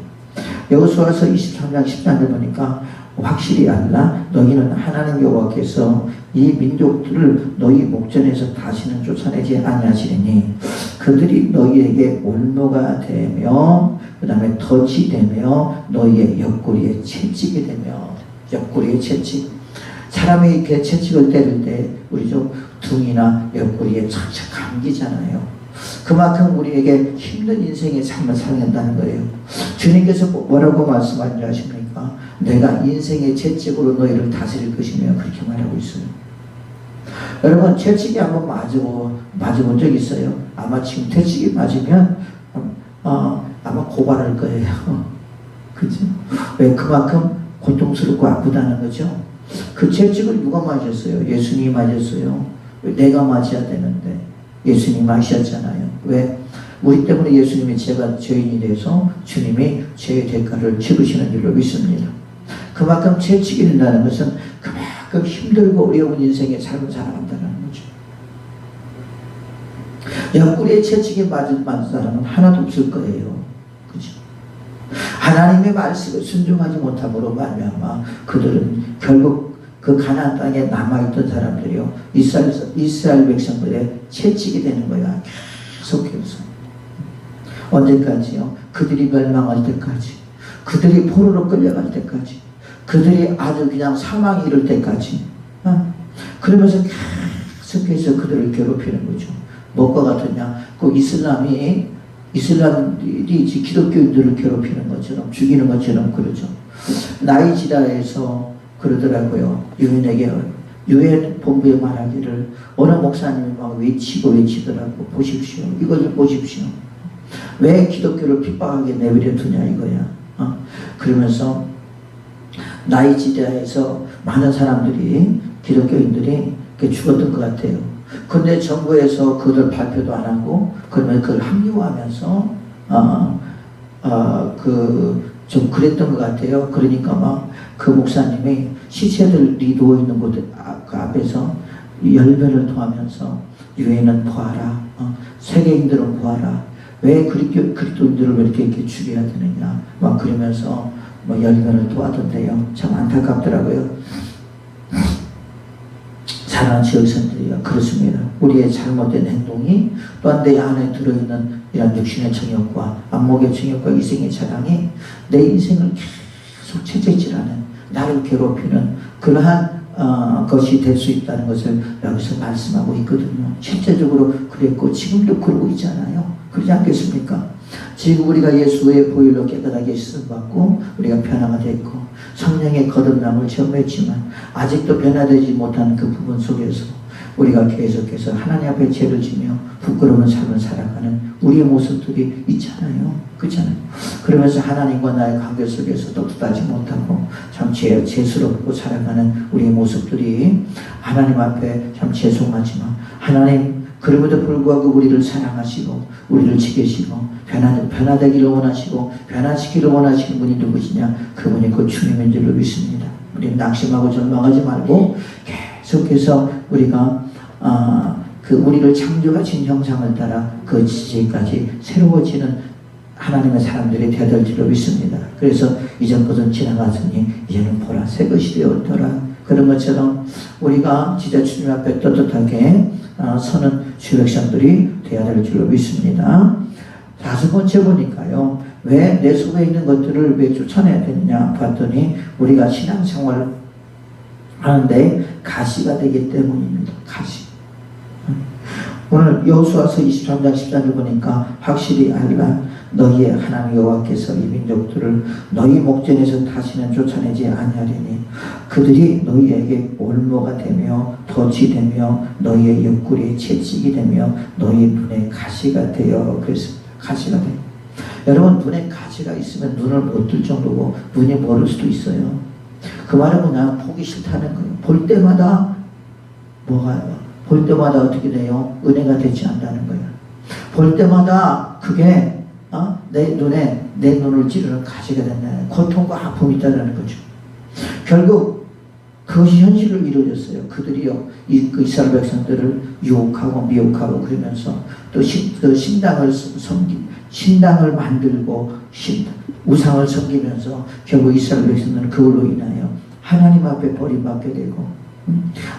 여호수아서 23장 10장을 보니까 확실히 알라. 너희는 하나님 여호와께서 이 민족들을 너희 목전에서 다시는 쫓아내지 아니하시리니 그들이 너희에게 올무가 되며, 그 다음에 덫이 되며, 너희의 옆구리에 채찍이 되며. 옆구리에 채찍. 사람이 이렇게 채찍을 때릴 때 우리 좀 등이나 옆구리에 착착 감기잖아요. 그만큼 우리에게 힘든 인생의 삶을 살아야 한다는 거예요. 주님께서 뭐라고 말씀하는지 아십니까? 내가 인생의 채찍으로 너희를 다스릴 것이며, 그렇게 말하고 있어요. 여러분, 채찍이 한번 맞아본 적 있어요? 아마 지금 채찍이 맞으면 아마 고발할 거예요. 그죠? 왜? 그만큼 고통스럽고 아프다는 거죠. 그 채찍을 누가 맞았어요? 예수님이 맞았어요. 왜? 내가 맞아야 되는데 예수님이 맞으셨잖아요. 왜? 우리 때문에 예수님이 죄인이 돼서 주님이 죄의 대가를 치르시는 줄로 믿습니다. 그만큼 채찍이 된다는 것은 그만큼 힘들고 어려운 인생의 삶을 살아간다는 거죠. 옆구리에 채찍이 맞은 사람은 하나도 없을 거예요. 그죠? 하나님의 말씀을 순종하지 못함으로 말미암아 그들은 결국 그 가나안 땅에 남아있던 사람들이요, 이스라엘 백성들의 채찍이 되는 거야. 계속해서. 언제까지요? 그들이 멸망할 때까지, 그들이 포로로 끌려갈 때까지, 그들이 아주 그냥 사망에 이를 때까지. 그러면서 계속해서 그들을 괴롭히는 거죠. 뭐가 같으냐? 그 이슬람이 기독교인들을 괴롭히는 것처럼, 죽이는 것처럼 그러죠. 나이지리아에서 그러더라고요. 유엔 본부에 말하기를 어느 목사님이 막 외치더라고. 보십시오. 이걸 좀 보십시오. 왜 기독교를 핍박하게 내버려 두냐 이거야. 그러면서 나이지리아에서 많은 사람들이, 기독교인들이 죽었던 것 같아요. 근데 정부에서 그들 발표도 안 하고, 그러면 그걸 합리화하면서 좀 그랬던 것 같아요. 그러니까 막 그 목사님이 시체들이 누워있는 곳 그 앞에서 열변을 토하면서 유엔은 보아라, 세계인들은 보아라, 왜 그리스도인들을 왜 이렇게 죽여야 되느냐 막 그러면서 뭐 열변을 토하던데요. 참 안타깝더라고요. 사랑하는 지역선들이요. 그렇습니다. 우리의 잘못된 행동이 또한 내 안에 들어있는 이런 육신의 정욕과 안목의 정욕과 이생의 자랑이 내 인생을 계속 채찍질하는 나를 괴롭히는 그러한 것이 될 수 있다는 것을 여기서 말씀하고 있거든요. 실제적으로 그랬고 지금도 그러고 있잖아요. 그러지 않겠습니까? 지금 우리가 예수의 보혈로 깨끗하게 씻음받고 우리가 변화가 됐고 성령의 거듭남을 체험했지만 아직도 변화되지 못한 그 부분 속에서 우리가 계속해서 하나님 앞에 죄를 지며 부끄러운 삶을 살아가는 우리의 모습들이 있잖아요. 그렇잖아요. 그러면서 하나님과 나의 관계 속에서 또다지 못하고 참 죄스럽고 살아가는 우리의 모습들이 하나님 앞에 참 죄송하지만 하나님 그럼에도 불구하고 우리를 사랑하시고 우리를 지키시고 변화되기를 원하시고 변화시키기를 원하시는 분이 누구시냐? 그분이 그 주님인 줄로 믿습니다. 우리는 낙심하고 절망하지 말고 계속해서 우리가 우리를 창조하신 형상을 따라 그 지지까지 새로워지는 하나님의 사람들이 되어야 될 줄로 믿습니다. 그래서 이전 것은 지나갔으니 이제는 보라 새 것이 되었더라. 그런 것처럼 우리가 진짜 주님 앞에 떳떳하게 서는 주의 백성들이 되어야 될 줄로 믿습니다. 다섯 번째 보니까요. 왜 내 속에 있는 것들을 왜 쫓아내야 되느냐 봤더니 우리가 신앙생활을 하는데 가시가 되기 때문입니다. 가시. 오늘 여호수아서 23장 14절 보니까 확실히 알라 너희의 하나님 여호와께서 이 민족들을 너희 목전에서 다시는 쫓아내지 아니하리니 그들이 너희에게 올무가 되며 덫이 되며 너희의 옆구리에 채찍이 되며 너희 눈에 가시가 되어 그랬습니다. 가시가 돼요. 여러분 눈에 가시가 있으면 눈을 못 뜰 정도고 눈이 멀을 수도 있어요. 그 말은 그냥 보기 싫다는 거예요. 볼 때마다 볼 때마다 어떻게 돼요? 은혜가 되지 않는다는 거예요. 볼 때마다 그게 내 눈을 찌르는 가시가 된다는 고통과 아픔이 있다는 거죠. 결국 그것이 현실로 이루어졌어요. 그들이요 이스라엘 백성들을 유혹하고 미혹하고 그러면서 또 신당을 만들고 우상을 섬기면서 결국 이스라엘 백성들은 그걸로 인하여 하나님 앞에 버림받게 되고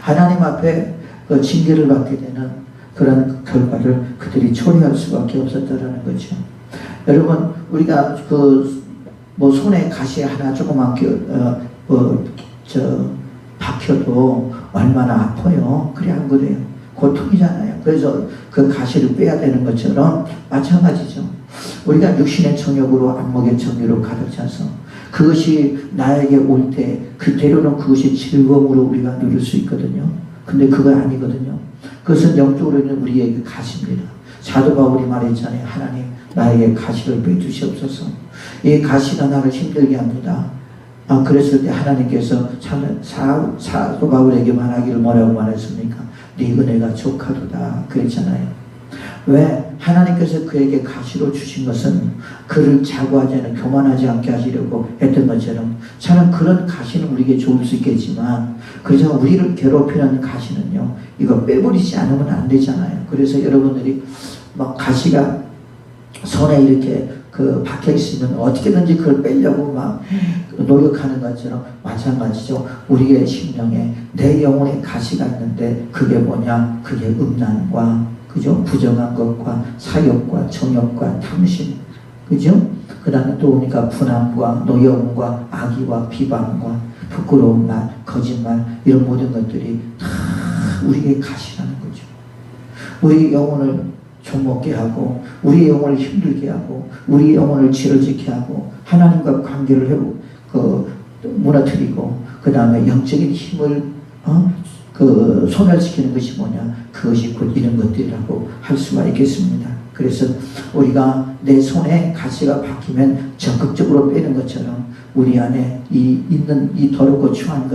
하나님 앞에 그 징계를 받게 되는 그런 결과를 그들이 초래할 수밖에 없었다라는 거죠. 여러분 우리가 손에 가시 하나 조그만 박혀도 얼마나 아파요. 그래 안 그래요? 고통이잖아요. 그래서 그 가시를 빼야 되는 것처럼 마찬가지죠. 우리가 육신의 정욕으로 안목의 정욕으로 가득 차서 그것이 나에게 올 때 그대로는 그것이 즐거움으로 우리가 누릴 수 있거든요. 근데 그거 아니거든요. 그것은 영적으로는 우리에게 가시입니다. 사도 바울이 말했잖아요. 하나님 나에게 가시를 빼주시옵소서. 이 가시가 나를 힘들게 합니다. 그랬을 때 하나님께서 사도 바울에게 말하기를 뭐라고 말했습니까? 네 은혜가 족하도다 그랬잖아요. 왜? 하나님께서 그에게 가시로 주신 것은 그를 자고하지 않은 교만하지 않게 하시려고 했던 것처럼 저는 그런 가시는 우리에게 좋을 수 있겠지만 그래서 우리를 괴롭히는 가시는요 이거 빼버리지 않으면 안 되잖아요. 그래서 여러분들이 막 가시가 손에 이렇게 박혀 있으면 어떻게든지 그걸 빼려고 막 노력하는 것처럼 마찬가지죠. 우리의 심령에 내 영혼에 가시가 있는데 그게 뭐냐? 그게 음란과 그죠? 부정한 것과 사욕과 정욕과 탐심 그죠? 그 다음에 또 오니까 분함과 노여움과 악의와 비방과 부끄러운 말, 거짓말 이런 모든 것들이 다 우리에게 가시라는 거죠. 우리 영혼을 좀먹게 하고 우리의 영혼을 힘들게 하고 우리의 영혼을 지러지게 하고 하나님과 관계를 무너뜨리고 그 다음에 영적인 힘을 소멸시키는 것이 뭐냐? 그것이 곧 이런 것들이라고 할 수가 있겠습니다. 그래서 우리가 내 손에 가시가 박히면 적극적으로 빼는 것처럼 우리 안에 있는 이 더럽고 추한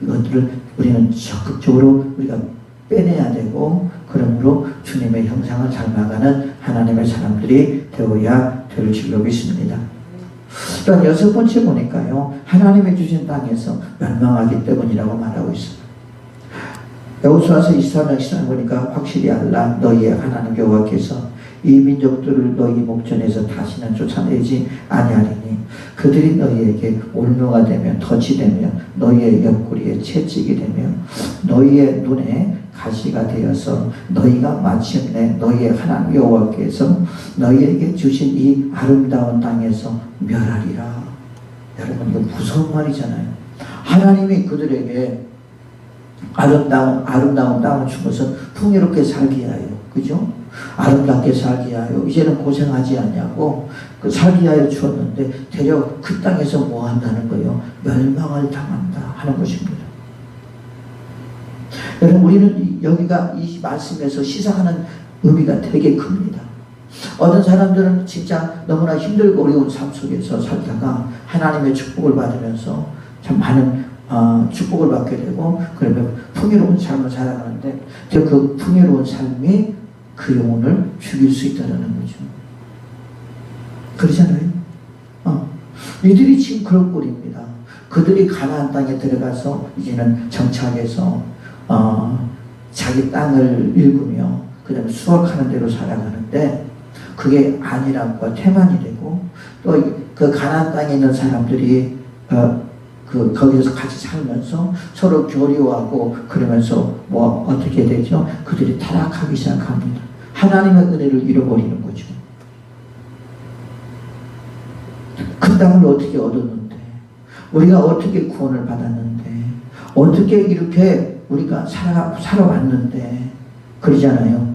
이것들을 우리는 적극적으로 우리가 빼내야 되고 그러므로 주님의 형상을 닮아가는 하나님의 사람들이 되어야 될 줄로 믿습니다. 또한 여섯 번째 보니까요. 하나님이 주신 땅에서 멸망하기 때문이라고 말하고 있습니다. 여호수아서 23장 13절 보니까 확실히 알라 너희의 하나님 여호와께서 이 민족들을 너희 목전에서 다시는 쫓아내지 아니하리니 그들이 너희에게 올무가 되며 덫이 되며 너희의 옆구리에 채찍이 되며 너희의 눈에 가시가 되어서 너희가 마침내 너희의 하나님 여호와께서 너희에게 주신 이 아름다운 땅에서 멸하리라. 여러분, 이거 무서운 말이잖아요. 하나님이 그들에게 아름다운 땅을 주면서 풍요롭게 살게 하여, 그죠? 아름답게 살게 하여 이제는 고생하지 않냐고 살게 하여 주었는데 되려 그 땅에서 뭐 한다는 거예요? 멸망을 당한다 하는 것입니다. 여러분, 우리는 여기가 이 말씀에서 시사하는 의미가 되게 큽니다. 어떤 사람들은 진짜 너무나 힘들고 어려운 삶 속에서 살다가 하나님의 축복을 받으면서 참 많은 축복을 받게 되고 그러면 풍요로운 삶을 살아가는데 그 풍요로운 삶이 그 영혼을 죽일 수 있다는 거죠. 그러잖아요. 이들이 지금 그런 꼴입니다. 그들이 가나안 땅에 들어가서 이제는 정착해서 자기 땅을 일구며 그 다음에 수확하는 대로 살아가는데 그게 안일함과 태만이 되고 또 그 가나안 땅에 있는 사람들이 거기서 같이 살면서 서로 교류하고 그러면서 뭐 어떻게 되죠? 그들이 타락하기 시작합니다. 하나님의 은혜를 잃어버리는 거죠. 그 땅을 어떻게 얻었는데, 우리가 어떻게 구원을 받았는데, 어떻게 이렇게 우리가 살아왔는데, 그러잖아요.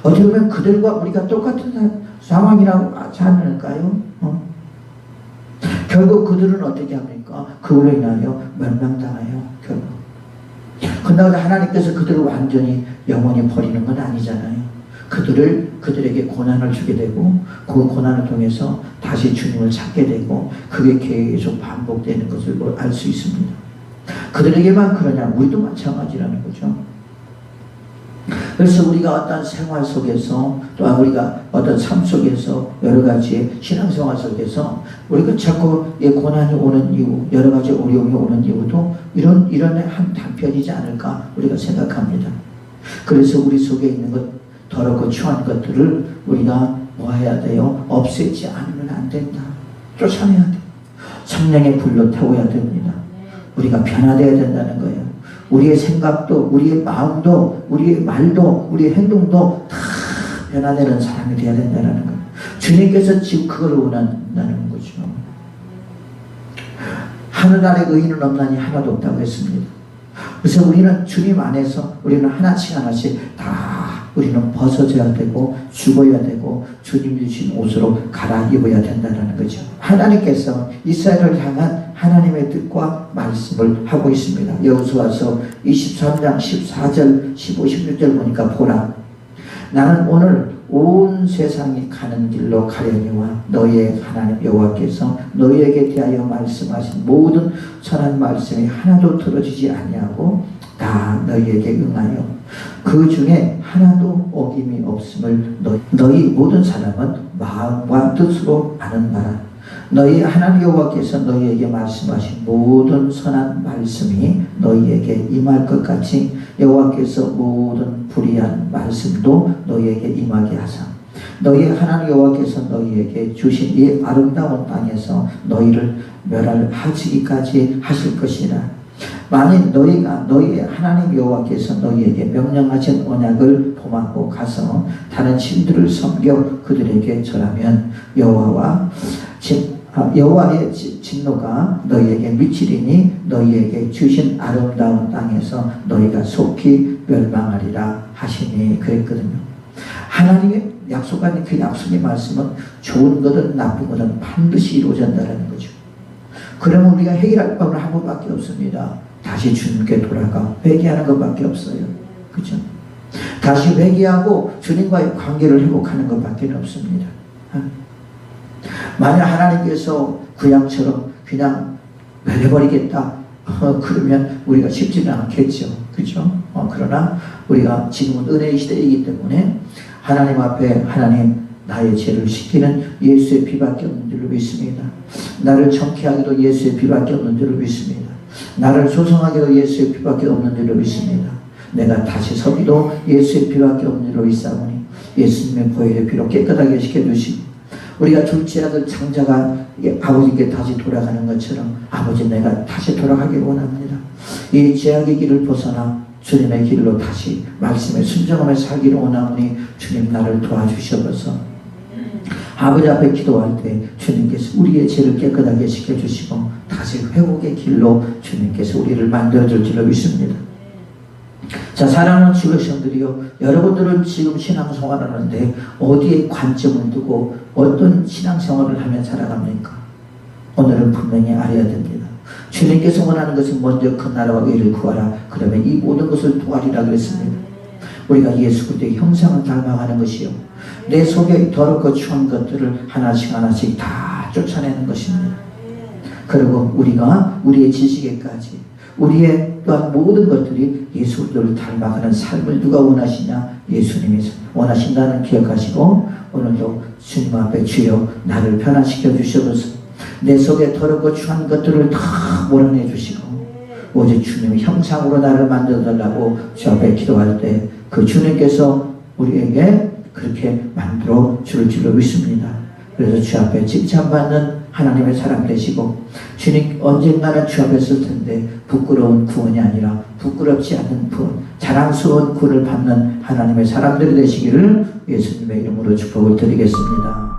어떻게 보면 그들과 우리가 똑같은 상황이라고 하지 않을까요? 결국 그들은 어떻게 합니까? 그걸로 인하여 멸망당해요. 결국. 그런다고 하나님께서 그들을 완전히 영원히 버리는 건 아니잖아요. 그들에게 고난을 주게 되고 그 고난을 통해서 다시 주님을 찾게 되고 그게 계속 반복되는 것을 알 수 있습니다. 그들에게만 그러냐? 우리도 마찬가지라는 거죠. 그래서 우리가 어떤 생활 속에서 또한 우리가 어떤 삶 속에서 여러 가지 신앙생활 속에서 우리가 자꾸 고난이 오는 이유, 여러 가지 어려움이 오는 이유도 이런 한 단편이지 않을까 우리가 생각합니다. 그래서 우리 속에 있는 것, 더럽고 추한 것들을 우리가 뭐 해야 돼요? 없애지 않으면 안 된다. 쫓아내야 돼요. 성령의 불로 태워야 됩니다. 우리가 변화되어야 된다는 거예요. 우리의 생각도, 우리의 마음도, 우리의 말도, 우리의 행동도 다 변화되는 사람이 되어야 된다는 거예요. 주님께서 지금 그걸 원한다는 거죠. 하늘 아래 의인은 없나니 하나도 없다고 했습니다. 그래서 우리는 주님 안에서 우리는 하나씩 다 우리는 벗어져야 되고 죽어야 되고 주님 주신 옷으로 갈아입어야 된다는 거죠. 하나님께서 이스라엘을 향한 하나님의 뜻과 말씀을 하고 있습니다. 여호수아서 23장 14절 15, 16절 보니까 보라, 나는 오늘 온 세상이 가는 길로 가려니와 너희의 하나님 여호와께서 너희에게 대하여 말씀하신 모든 선한 말씀이 하나도 틀어지지 아니하고 다 너희에게 응하여 그 중에 하나도 어김이 없음을 너희 모든 사람은 마음과 뜻으로 아는 바라. 너희 하나님 여호와께서 너희에게 말씀하신 모든 선한 말씀이 너희에게 임할 것 같이 여호와께서 모든 불의한 말씀도 너희에게 임하게 하사 너희 하나님 여호와께서 너희에게 주신 이 아름다운 땅에서 너희를 멸하시기까지 하실 것이라. 만일 너희가 너희의 하나님 여호와께서 너희에게 명령하신 언약을 범하고 가서 다른 신들을 섬겨 그들에게 절하면 여호와의 진노가 너희에게 미치리니 너희에게 주신 아름다운 땅에서 너희가 속히 멸망하리라 하시니 그랬거든요. 하나님의 약속한 그 약속의 말씀은 좋은 거든 나쁜 거든 반드시 이루어진다는 거죠. 그러면 우리가 해결할 법은 한 번밖에 없습니다. 다시 주님께 돌아가 회개하는 것밖에 없어요. 그렇죠? 다시 회개하고 주님과의 관계를 회복하는 것밖에 없습니다. 만약 하나님께서 그 양처럼 그냥 멸해버리겠다 그러면 우리가 쉽지는 않겠죠. 그렇죠? 그러나 우리가 지금은 은혜의 시대이기 때문에 하나님 앞에 하나님 나의 죄를 씻기는 예수의 피밖에 없는 줄로 믿습니다. 나를 정케하기도 예수의 피밖에 없는 줄로 믿습니다. 나를 소성하기도 예수의 피밖에 없는 줄로 믿습니다. 내가 다시 서기도 예수의 피밖에 없는 줄로 믿사오니 예수님의 보혈의 피로 깨끗하게 시켜주시고, 우리가 둘째 아들 장자가 아버지께 다시 돌아가는 것처럼 아버지 내가 다시 돌아가길 원합니다. 이 죄악의 길을 벗어나 주님의 길로 다시 말씀에 순종하며 살기를 원하오니 주님 나를 도와주셔서 아버지 앞에 기도할 때 주님께서 우리의 죄를 깨끗하게 시켜주시고 다시 회복의 길로 주님께서 우리를 만들어줄 줄로 믿습니다. 자, 사랑하는 지구시험들이요, 여러분들은 지금 신앙생활을 하는데 어디에 관점을 두고 어떤 신앙생활을 하며 살아갑니까? 오늘은 분명히 알아야 됩니다. 주님께서 원하는 것은 먼저 그 나라와 의를 구하라. 그러면 이 모든 것을 도하리라 그랬습니다. 우리가 예수 그리스도의 형상을 닮아가는 것이요, 내 속에 더럽고 추한 것들을 하나씩 하나씩 다 쫓아내는 것입니다. 그리고 우리가 우리의 지식에까지 우리의 또한 모든 것들이 예수 그리스도를 닮아가는 삶을 누가 원하시냐? 예수님이 원하신다는 기억하시고 오늘도 주님 앞에 주여 나를 변화시켜 주셔서 내 속에 더럽고 추한 것들을 다 몰아내 주시고 오직 주님의 형상으로 나를 만들어 달라고 주 앞에 기도할 때 그 주님께서 우리에게 그렇게 만들어 줄 줄로 믿습니다. 그래서 주 앞에 칭찬받는 하나님의 사람 되시고, 주님 언젠가는 주 앞에 쓸 텐데 부끄러운 구원이 아니라 부끄럽지 않는 구원, 자랑스러운 구원을 받는 하나님의 사람들이 되시기를 예수님의 이름으로 축복을 드리겠습니다.